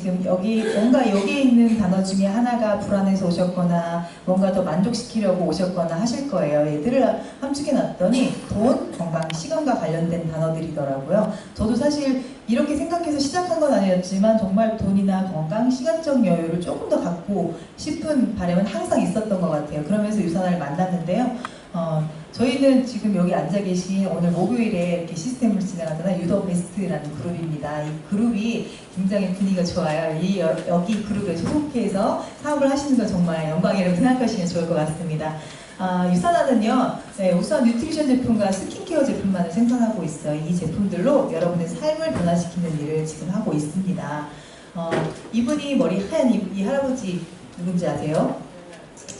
지금 뭔가 여기에 있는 단어 중에 하나가 불안해서 오셨거나 뭔가 더 만족시키려고 오셨거나 하실 거예요. 얘들을 함축해 놨더니 돈, 건강, 시간과 관련된 단어들이더라고요. 저도 사실 이렇게 생각해서 시작한 건 아니었지만 정말 돈이나 건강, 시간적 여유를 조금 더 갖고 싶은 바람은 항상 있었던 것 같아요. 그러면서 유산화를 만났는데요. 저희는 지금 여기 앉아 계신 오늘 목요일에 이렇게 시스템을 진행하잖아요. 유더 베스트라는 그룹입니다. 이 그룹이 굉장히 분위기가 좋아요. 여기 그룹에 소속해서 사업을 하시는 건 정말 영광이라고 생각하시면 좋을 것 같습니다. 유산화는요, 우선 뉴트리션 제품과 스킨케어 제품만을 생산하고 있어요. 이 제품들로 여러분의 삶을 변화시키는 일을 지금 하고 있습니다. 이분이 머리 하얀 이 할아버지 누군지 아세요?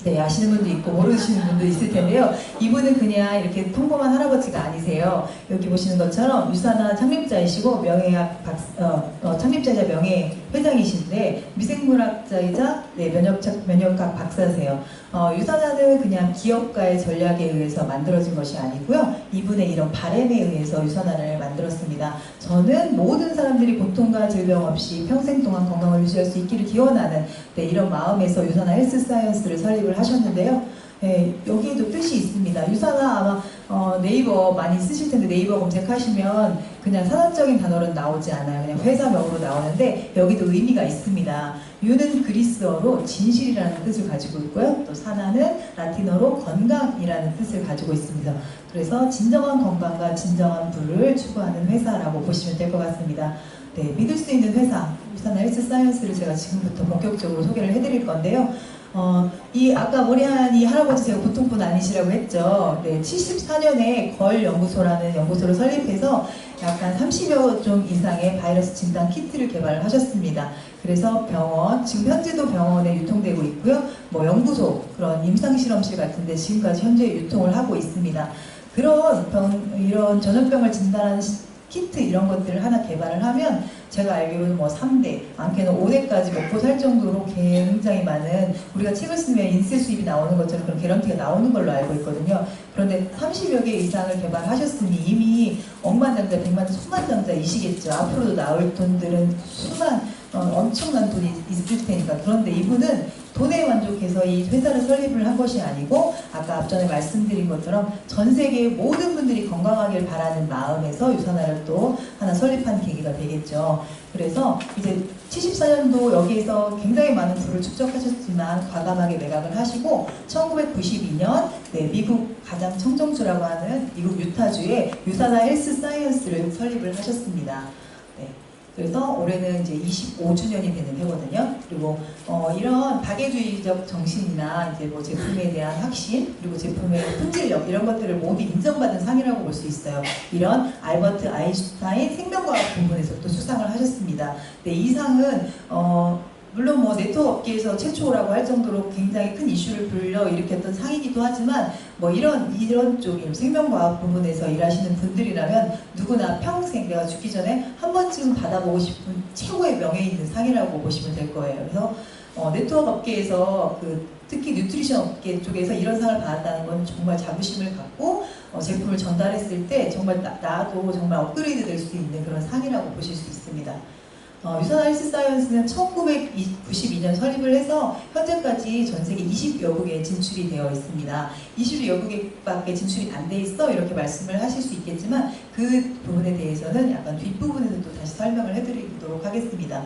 네, 아시는 분도 있고 모르시는 분도 있을 텐데요. 이분은 그냥 이렇게 평범한 할아버지가 아니세요. 여기 보시는 것처럼 유산화 창립자이시고 명예학 창립자이자 명예 회장이신데 미생물학자이자 면역학 박사세요. 유산화는 그냥 기업가의 전략에 의해서 만들어진 것이 아니고요. 이분의 이런 바람에 의해서 유산화를 만들었습니다. 저는 모든 사람들이 고통과 질병 없이 평생 동안 건강을 유지할 수 있기를 기원하는 이런 마음에서 유산화 헬스 사이언스를 설립을 하셨는데요. 여기에도 뜻이 있습니다. 유산화 아마 네이버 많이 쓰실 텐데 네이버 검색하시면 그냥 산업적인 단어로는 나오지 않아요. 그냥 회사명으로 나오는데 여기도 의미가 있습니다. 유는 그리스어로 진실이라는 뜻을 가지고 있고요. 또 산화는 라틴어로 건강이라는 뜻을 가지고 있습니다. 그래서 진정한 건강과 진정한 부를 추구하는 회사라고 보시면 될 것 같습니다. 네, 믿을 수 있는 회사, 유산화 헬스 사이언스를 제가 지금부터 본격적으로 소개를 해드릴 건데요. 이 아까 머리 하얀 이 할아버지 제가 보통분 아니시라고 했죠. 네, 74년에 걸 연구소라는 연구소를 설립해서 약간 30여 종 이상의 바이러스 진단 키트를 개발하셨습니다. 그래서 병원, 지금 현재도 병원에 유통되고 있고요. 뭐 연구소, 그런 임상실험실 같은데 지금까지 현재 유통을 하고 있습니다. 이런 전염병을 진단하는 키트 이런 것들을 하나 개발을 하면 제가 알기로는 뭐 3대, 많게는 5대까지 먹고 살 정도로 굉장히 많은, 우리가 책을 쓰면 인쇄 수입이 나오는 것처럼 그런 개런티가 나오는 걸로 알고 있거든요. 그런데 30여 개 이상을 개발하셨으니 이미 억만장자, 백만장자, 수만장자이시겠죠. 앞으로도 나올 돈들은 엄청난 돈이 있을 테니까. 그런데 이분은 돈에 만족해서 이 회사를 설립을 한 것이 아니고 아까 앞전에 말씀드린 것처럼 전 세계의 모든 분들이 건강하길 바라는 마음에서 유산화를 또 하나 설립한 계기가 되겠죠. 그래서 이제 74년도 여기에서 굉장히 많은 부를 축적하셨지만 과감하게 매각을 하시고 1992년 미국 가장 청정주라고 하는 미국 유타주에 유산화 헬스 사이언스를 설립을 하셨습니다. 그래서 올해는 이제 25주년이 되는 해거든요. 그리고 이런 박애주의적 정신이나 이제 뭐 제품에 대한 확신, 그리고 제품의 품질력 이런 것들을 모두 인정받은 상이라고 볼 수 있어요. 이런 알버트 아인슈타인 생명과학 부문에서 또 수상을 하셨습니다. 네, 이 상은 물론 뭐 네트워크 업계에서 최초라고 할 정도로 굉장히 큰 이슈를 불러일으켰던 상이기도 하지만 뭐 이런 쪽인 생명과학 부문에서 일하시는 분들이라면 누구나 평생 내가 죽기 전에 한 번쯤 받아보고 싶은 최고의 명예 있는 상이라고 보시면 될 거예요. 그래서 네트워크 업계에서 특히 뉴트리션 업계 쪽에서 이런 상을 받았다는 건 정말 자부심을 갖고 제품을 전달했을 때 정말 나도 정말 업그레이드 될 수 있는 그런 상이라고 보실 수 있습니다. 유산화 헬스 사이언스는 1992년 설립을 해서 현재까지 전 세계 20여 국에 진출이 되어 있습니다. 20여 국에밖에 진출이 안 돼 있어 이렇게 말씀을 하실 수 있겠지만 그 부분에 대해서는 약간 뒷부분에서 또 다시 설명을 해드리도록 하겠습니다.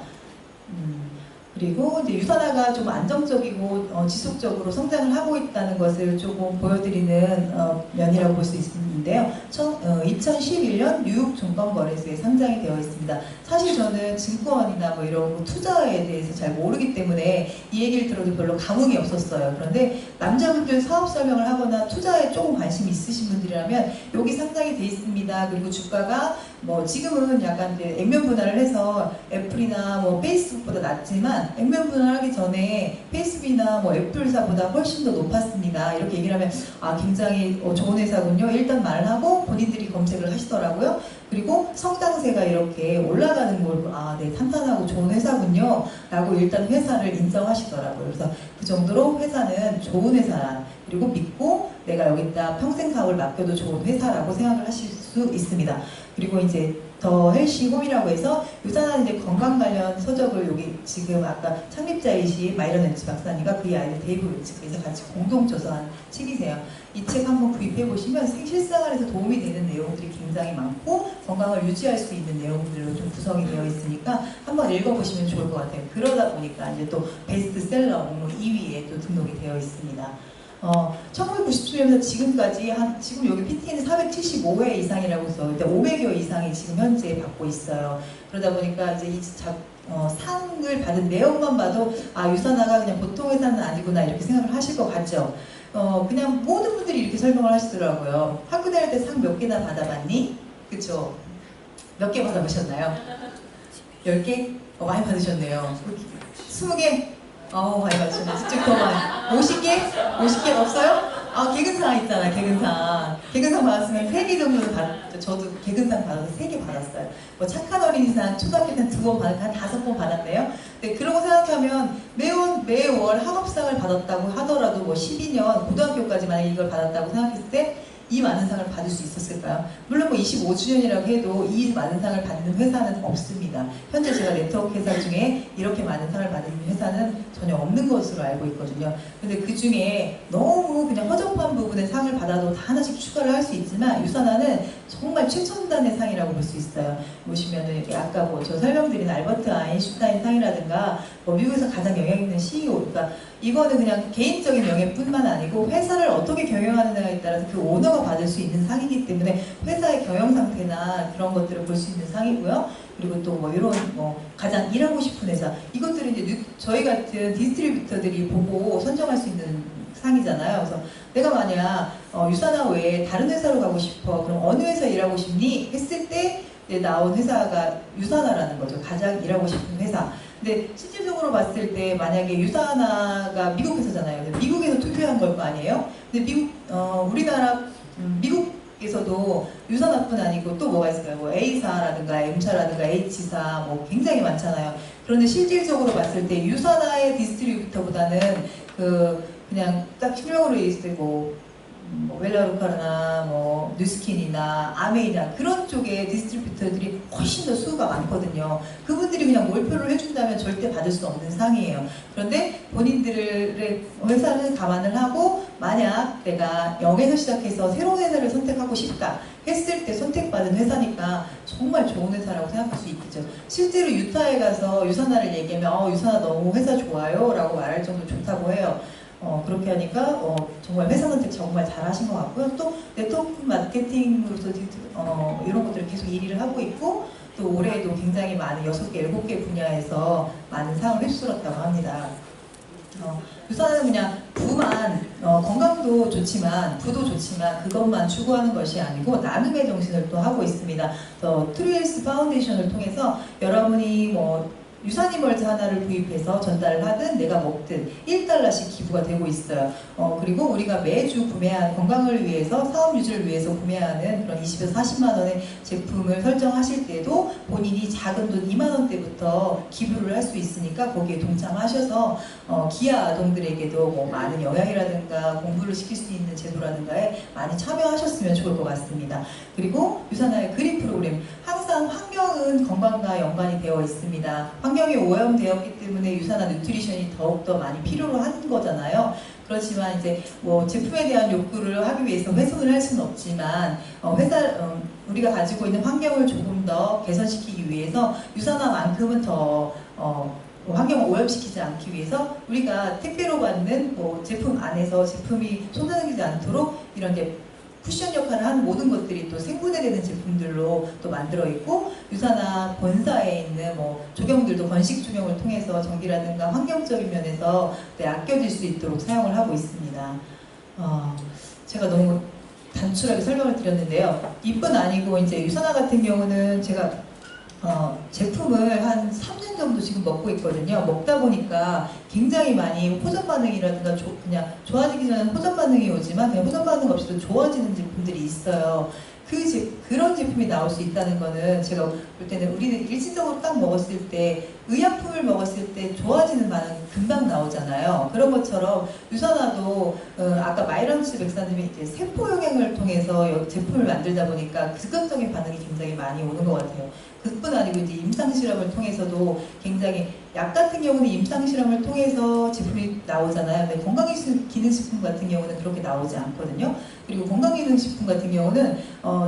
그리고 이제 유산화가 좀 안정적이고 지속적으로 성장을 하고 있다는 것을 조금 보여드리는 면이라고 볼 수 있는데요. 2011년 뉴욕 종권거래소에 상장이 되어 있습니다. 사실 저는 증권이나 뭐 이런 투자에 대해서 잘 모르기 때문에 이 얘기를 들어도 별로 감흥이 없었어요. 그런데 남자분들 사업 설명을 하거나 투자에 조금 관심이 있으신 분들이라면 여기 상장이 돼 있습니다. 그리고 주가가 뭐 지금은 약간 이제 액면 분할을 해서 애플이나 뭐 페이스북보다 낮지만 액면 분할하기 전에 페이스북이나 뭐 애플사보다 훨씬 더 높았습니다. 이렇게 얘기를 하면 굉장히 좋은 회사군요. 일단 말을 하고 본인들이 검색을 하시더라고요. 그리고 성장세가 이렇게 올라가는 걸 네, 탄탄하고 좋은 회사군요 라고 일단 회사를 인정하시더라고요. 그래서 그 정도로 회사는 좋은 회사라, 그리고 믿고 내가 여기다 평생 사업을 맡겨도 좋은 회사라고 생각을 하실 수 있습니다. 그리고 이제 더 헬시 홈이라고 해서 유산한 이제 건강 관련 서적을 여기 지금 아까 창립자이신 마이런 앤츠 박사님과 그의 아이들 데이브 웨츠에서 같이 공동 저서한 책이세요. 이 책 한번 구입해 보시면 실생활에서 도움이 되는 내용들이 굉장히 많고 건강을 유지할 수 있는 내용들로 좀 구성이 되어 있으니까 한번 읽어보시면 좋을 것 같아요. 그러다 보니까 이제 또 베스트셀러 목록 2위에 또 등록이 되어 있습니다. 1997년부터 지금까지 지금 여기 PT는 475회 이상이라고 해서 500여 이상이 지금 현재 받고 있어요. 그러다 보니까 이제 이 상을 받은 내용만 봐도 아, 유산화가 그냥 보통 회사는 아니구나 이렇게 생각을 하실 것 같죠. 그냥 모든 분들이 이렇게 설명을 하시더라고요. 학교 다닐 때 상 몇 개나 받아봤니? 그쵸? 몇 개 받아보셨나요? 10개? 많이 받으셨네요. 20개? 많이 받으셨네. 진짜 더 많이. 50개? 50개 없어요? 개근상 있잖아, 개근상. 개근상 받았으면 3개 정도는 받았죠. 저도 개근상 받아서 3개 받았어요. 뭐 착한 어린이상 초등학교 때는 2번 받았고 한 5번 받았네요. 근데 그러고 생각하면 매월 학업상을 받았다고 하더라도 뭐 12년, 고등학교까지 만약에 이걸 받았다고 생각했을 때 이 많은 상을 받을 수 있었을까요? 물론 뭐 25주년이라고 해도 이 많은 상을 받는 회사는 없습니다. 현재 제가 네트워크 회사 중에 이렇게 많은 상을 받는 회사는 전혀 없는 것으로 알고 있거든요. 근데 그 중에 너무 그냥 허접한 부분의 상을 받아도 다 하나씩 추가를 할 수 있지만 유산화는 정말 최첨단의 상이라고 볼 수 있어요. 보시면은 이렇게 아까 뭐 저 설명드린 알버트 아인슈타인 상이라든가 뭐 미국에서 가장 영향 있는 CEO, 그러니까 이거는 그냥 개인적인 명예뿐만 아니고 회사를 어떻게 경영하느냐에 따라서 그 오너가 받을 수 있는 상이기 때문에 회사의 경영 상태나 그런 것들을 볼 수 있는 상이고요. 그리고 또 뭐 이런 뭐 가장 일하고 싶은 회사, 이것들은 이제 저희 같은 디스트리뷰터들이 보고 선정할 수 있는 상이잖아요. 그래서 내가 만약 유산화 외에 다른 회사로 가고 싶어, 그럼 어느 회사 일하고 싶니? 했을 때 나온 회사가 유산화라는 거죠. 가장 일하고 싶은 회사. 근데 실질적으로 봤을 때 만약에 유산화가 미국 회사잖아요. 미국에서 투표한 걸 거 아니에요? 근데 우리나라 미국에서도 유산화뿐 아니고 또 뭐가 있을까요? 뭐 A사라든가 M사라든가 H사 뭐 굉장히 많잖아요. 그런데 실질적으로 봤을 때 유산화의 디스트리뷰터보다는 그냥 딱 실명으로 있을 때 뭐 웰라루카나 뭐 뉴스킨이나 아메이나 그런 쪽의 디스트리뷰터들이 훨씬 더 수가 많거든요. 그분들이 그냥 몰표를 해준다면 절대 받을 수 없는 상이에요. 그런데 본인들의 회사를 감안을 하고 만약 내가 0에서 시작해서 새로운 회사를 선택하고 싶다 했을 때 선택받은 회사니까 정말 좋은 회사라고 생각할 수 있겠죠. 실제로 유타에 가서 유산화를 얘기하면 유산화 너무 회사 좋아요 라고 말할 정도로 좋다고 해요. 그렇게 하니까 정말 회사 선택 정말 잘 하신 것 같고요. 또 네트워크 마케팅으로서 이런 것들을 계속 일을 하고 있고 또 올해에도 굉장히 많은 6개, 7개 분야에서 많은 상을 휩쓸었다고 합니다. 유산은 그냥 부만 건강도 좋지만 부도 좋지만 그것만 추구하는 것이 아니고 나눔의 정신을 또 하고 있습니다. 트루헬스 파운데이션을 통해서 여러분이 뭐 유산이멀트 하나를 구입해서 전달을 하든 내가 먹든 1달러씩 기부가 되고 있어요. 그리고 우리가 매주 구매한 건강을 위해서 사업 유지를 위해서 구매하는 그런 20에서 40만 원의 제품을 설정하실 때도 본인이 작은 돈 2만 원대부터 기부를 할 수 있으니까 거기에 동참하셔서 기아 아동들에게도 뭐 많은 영양이라든가 공부를 시킬 수 있는 제도라든가에 많이 참여하셨으면 좋을 것 같습니다. 그리고 유산화의 그린 프로그램, 항상 환경은 건강과 연관이 되어 있습니다. 환경이 오염되었기 때문에 유산화 뉴트리션이 더욱더 많이 필요로 하는 거잖아요. 그렇지만 이제 뭐 제품에 대한 욕구를 하기 위해서 훼손을 할 수는 없지만 우리가 가지고 있는 환경을 조금 더 개선시키기 위해서 유산화만큼은 더 환경을 오염시키지 않기 위해서 우리가 택배로 받는 뭐 제품 안에서 제품이 손상되지 않도록 이런 게 쿠션 역할을 하는 모든 것들이 또 생분해되는 제품들로 또 만들어 있고 유산화 본사에 있는 뭐 조경들도 건식 조경을 통해서 전기라든가 환경적인 면에서 아껴질 수 있도록 사용을 하고 있습니다. 제가 너무 단출하게 설명을 드렸는데요. 이뿐 아니고 이제 유산화 같은 경우는 제가 제품을 한 3년 정도 지금 먹고 있거든요. 먹다 보니까 굉장히 많이 호전 반응이라든가 그냥 좋아지기 전에 호전 반응이 오지만 그냥 호전 반응 없이도 좋아지는 제품들이 있어요. 그런 제품이 나올 수 있다는 거는 제가 볼 때는 우리는 일시적으로 딱 먹었을 때 의약품을 먹었을 때 좋아지는 반응이 금방 나오잖아요. 그런 것처럼 유산화도 아까 마이런츠 백사님이 이제 세포 영양을 통해서 제품을 만들다 보니까 긍정적인 반응이 굉장히 많이 오는 것 같아요. 그뿐 아니고 이제 임상 실험을 통해서도 굉장히 약 같은 경우는 임상 실험을 통해서 제품이 나오잖아요. 근데 건강기능식품 같은 경우는 그렇게 나오지 않거든요. 그리고 건강기능식품 같은 경우는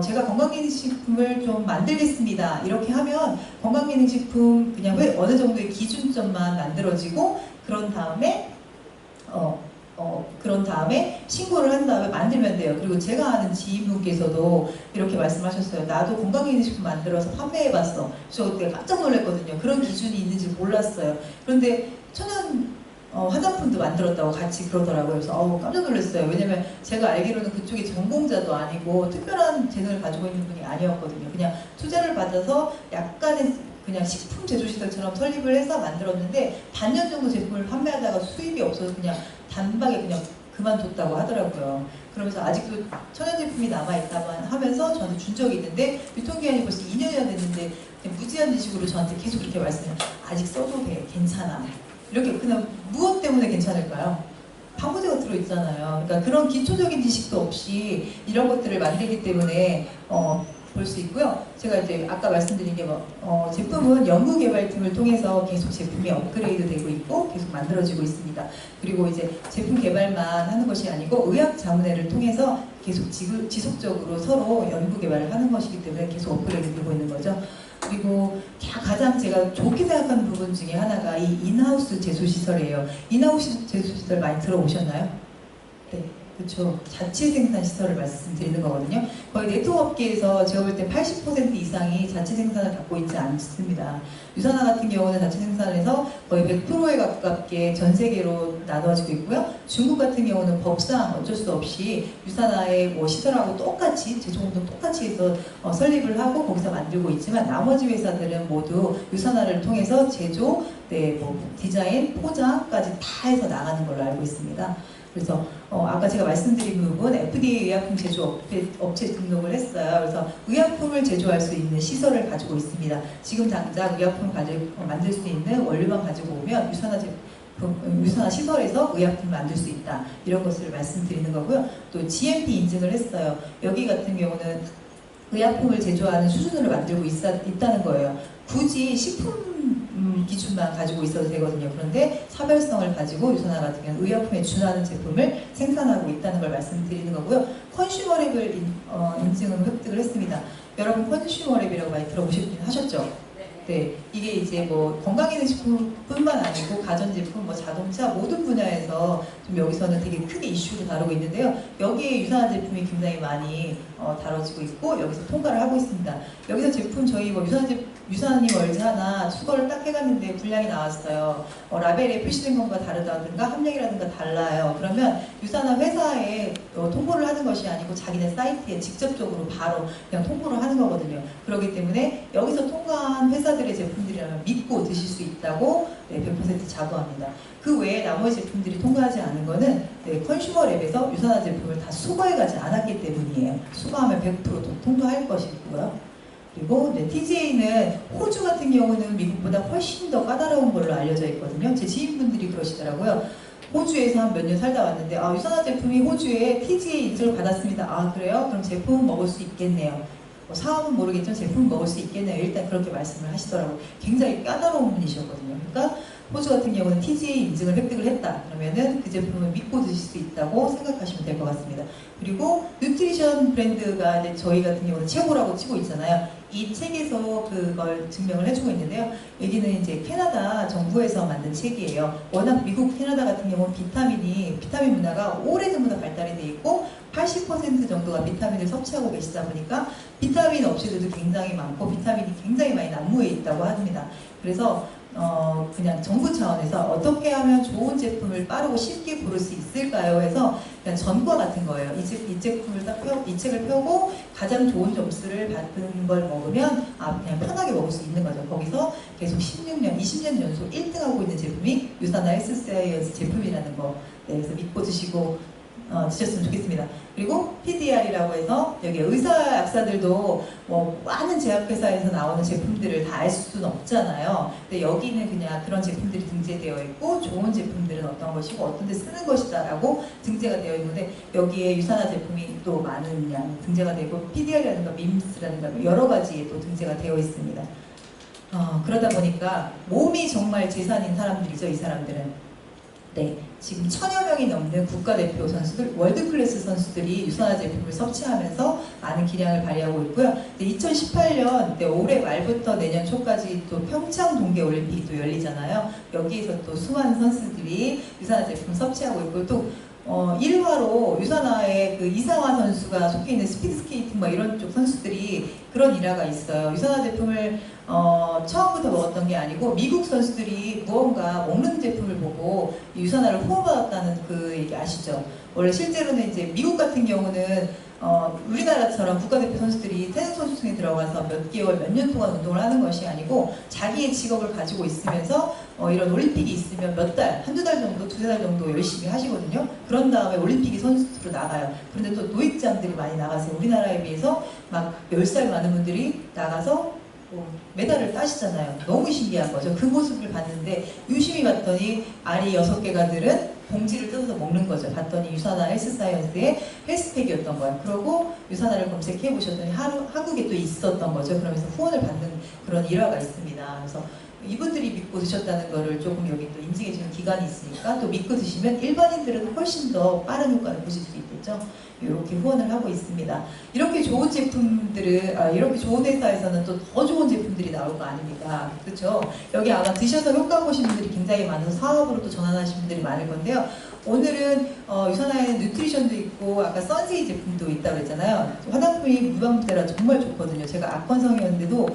제가 건강기능식품을 좀 만들겠습니다. 이렇게 하면 건강기능식품 그냥 어느 정도의 기준점만 만들어지고 그런 다음에 신고를 한 다음에 만들면 돼요. 그리고 제가 아는 지인분께서도 이렇게 말씀하셨어요. 나도 건강기능식품 만들어서 판매해봤어. 저 그때 깜짝 놀랐거든요. 그런 기준이 있는지 몰랐어요. 그런데 천연 화장품도 만들었다고 같이 그러더라고요. 그래서 깜짝 놀랐어요. 왜냐면 제가 알기로는 그쪽에 전공자도 아니고 특별한 재능을 가지고 있는 분이 아니었거든요. 그냥 투자를 받아서 약간의 그냥 식품 제조시설처럼 설립을 해서 만들었는데 반년 정도 제품을 판매하다가 수입이 없어서 그냥 단박에 그냥 그만뒀다고 하더라고요. 그러면서 아직도 천연 제품이 남아있다고 하면서 저한테 준 적이 있는데 유통기한이 벌써 2년이나 됐는데 그냥 무지한 지식으로 저한테 계속 그렇게 말씀해요. 아직 써도 돼. 괜찮아. 이렇게 그냥 무엇 때문에 괜찮을까요? 방부제가 들어있잖아요. 그러니까 그런 기초적인 지식도 없이 이런 것들을 만들기 때문에 볼 수 있고요. 제가 이제 아까 말씀드린 게 제품은 연구개발팀을 통해서 계속 제품이 업그레이드 되고 있고 계속 만들어지고 있습니다. 그리고 이제 제품 개발만 하는 것이 아니고 의학자문회를 통해서 계속 지속적으로 서로 연구개발을 하는 것이기 때문에 계속 업그레이드 되고 있는 거죠. 그리고 가장 제가 좋게 생각하는 부분 중에 하나가 이 인하우스 제조시설이에요. 인하우스 제조시설 많이 들어보셨나요? 네. 그렇죠. 자체 생산 시설을 말씀드리는 거거든요. 거의 네트워크업계에서 제가 볼 때 80% 이상이 자체 생산을 갖고 있지 않습니다. 유산화 같은 경우는 자체 생산을 해서 거의 100%에 가깝게 전 세계로 나눠지고 있고요. 중국 같은 경우는 법상 어쩔 수 없이 유산화의 시설하고 똑같이 제조공도 똑같이 해서 설립을 하고 거기서 만들고 있지만 나머지 회사들은 모두 유산화를 통해서 제조, 디자인, 포장까지 다 해서 나가는 걸로 알고 있습니다. 그래서 아까 제가 말씀드린 부분 FDA 의약품 제조 업체 등록을 했어요. 그래서 의약품을 제조할 수 있는 시설을 가지고 있습니다. 지금 당장 의약품을 만들 수 있는 원료만 가지고 오면 유산화 시설에서 의약품을 만들 수 있다. 이런 것을 말씀드리는 거고요. 또 GMP 인증을 했어요. 여기 같은 경우는 의약품을 제조하는 수준으로 만들고 있다는 거예요. 굳이 식품 기준만 가지고 있어도 되거든요. 그런데 사별성을 가지고 유산화 같은 경우는 의약품에 준하는 제품을 생산하고 있다는 걸 말씀드리는 거고요. 컨슈머랩을 인증을 획득을 했습니다. 여러분 컨슈머랩이라고 많이 들어보시긴 하셨죠? 네, 이게 이제 건강기능식품뿐만 아니고 가전제품, 자동차 모든 분야에서 좀 여기서는 되게 크게 이슈로 다루고 있는데요. 여기에 유산화 제품이 굉장히 많이 다뤄지고 있고 여기서 통과를 하고 있습니다. 여기서 제품 저희 유산님 얼지 하나 수거를 딱 해갔는데 분량이 나왔어요. 라벨에 표시된 것과 다르다든가 함량이라든가 달라요. 그러면 유산화 회사에 통보를 하는 것이 아니고 자기네 사이트에 직접적으로 바로 그냥 통보를 하는 거거든요. 그렇기 때문에 여기서 통과한 회사들의 제품들이라면 믿고 드실 수 있다고 100% 자부합니다. 그 외에 나머지 제품들이 통과하지 않은 거는 컨슈머랩에서 유산화 제품을 다 수거해가지 않았기 때문이에요. 수거하면 100% 통과할 것이고요. 그리고 TGA는 호주 같은 경우는 미국보다 훨씬 더 까다로운 걸로 알려져 있거든요. 제 지인분들이 그러시더라고요. 호주에서 한 몇 년 살다 왔는데 유산화 제품이 호주에 TGA 인증을 받았습니다. 그래요? 그럼 제품은 먹을 수 있겠네요. 사업은 모르겠지만 제품은 먹을 수 있겠네요. 일단 그렇게 말씀을 하시더라고요. 굉장히 까다로운 분이셨거든요. 그러니까 호주 같은 경우는 TGA 인증을 획득을 했다. 그러면은 그 제품을 믿고 드실 수 있다고 생각하시면 될 것 같습니다. 그리고 뉴트리션 브랜드가 이제 저희 같은 경우는 최고라고 치고 있잖아요. 이 책에서 그걸 증명을 해주고 있는데요. 여기는 이제 캐나다 정부에서 만든 책이에요. 워낙 미국, 캐나다 같은 경우는 비타민 문화가 오래전부터 발달이 돼 있고 80% 정도가 비타민을 섭취하고 계시다 보니까 비타민 없이도 굉장히 많고 비타민이 굉장히 많이 난무해 있다고 합니다. 그래서 그냥 정부 차원에서 어떻게 하면 좋은 제품을 빠르고 쉽게 고를 수 있을까요? 해서 그냥 전과 같은 거예요. 이 제품을 이 책을 펴고 가장 좋은 점수를 받은 걸 먹으면 그냥 편하게 먹을 수 있는 거죠. 거기서 계속 16년, 20년 연속 1등하고 있는 제품이 유산화 헬스사이언스 제품이라는 거. 그래서 믿고 드시고 드셨으면 좋겠습니다. 그리고 PDR이라고 해서 여기 의사 약사들도 뭐 많은 제약회사에서 나오는 제품들을 다 알 수는 없잖아요. 근데 여기는 그냥 그런 제품들이 등재되어 있고 좋은 제품들은 어떤 것이고 어떤 데 쓰는 것이다라고 등재가 되어 있는데 여기에 유산화 제품이 또 많은 양 등재가 되고 PDR이라든가 밈스라든가 여러 가지에 또 등재가 되어 있습니다. 그러다 보니까 몸이 정말 재산인 사람들이죠, 이 사람들은. 네, 지금 1000여 명이 넘는 국가대표 선수들, 월드클래스 선수들이 유산화 제품을 섭취하면서 많은 기량을 발휘하고 있고요. 2018년 올해 말부터 내년 초까지 또 평창 동계올림픽이 또 열리잖아요. 여기에서 또 수많은 선수들이 유산화 제품 섭취하고 있고 또 1화로 유산화의 그 이상화 선수가 속해 있는 스피드스케이팅 막 이런 쪽 선수들이 그런 일화가 있어요. 유산화 제품을 처음부터 먹었던 게 아니고 미국 선수들이 무언가 먹는 제품을 보고 유산화를 호응받았다는 그 얘기 아시죠? 원래 실제로는 이제 미국 같은 경우는 우리나라처럼 국가대표 선수들이 태릉 선수촌에 들어가서 몇 개월, 몇 년 동안 운동을 하는 것이 아니고 자기의 직업을 가지고 있으면서 이런 올림픽이 있으면 몇 달, 한두 달 정도, 두세 달 정도 열심히 하시거든요. 그런 다음에 올림픽에 선수로 나가요. 그런데 또 노익장들이 많이 나가세요. 우리나라에 비해서 막 10살 많은 분들이 나가서 메달을 따시잖아요. 너무 신기한 거죠. 그 모습을 봤는데 유심히 봤더니 알이 6개가 들은 봉지를 뜯어서 먹는 거죠. 봤더니 유산화 헬스사이언스의 헬스팩이었던 거예요. 그러고 유산화를 검색해 보셨더니 한국에 또 있었던 거죠. 그러면서 후원을 받는 그런 일화가 있습니다. 그래서 이분들이 믿고 드셨다는 거를 조금 여기 또 인증해 주는 기관이 있으니까 또 믿고 드시면 일반인들은 훨씬 더 빠른 효과를 보실 수 있겠죠. 이렇게 후원을 하고 있습니다. 이렇게 좋은 제품들을 이렇게 좋은 회사에서는 또 더 좋은 제품들이 나올 거 아닙니까? 그렇죠? 여기 아마 드셔서 효과 보신 분들이 굉장히 많아서 사업으로 또 전환하신 분들이 많을 건데요. 오늘은 유산화에는 뉴트리션도 있고 아까 선세이 제품도 있다고 했잖아요. 화장품이 무방비대라 정말 좋거든요. 제가 악건성이었는데도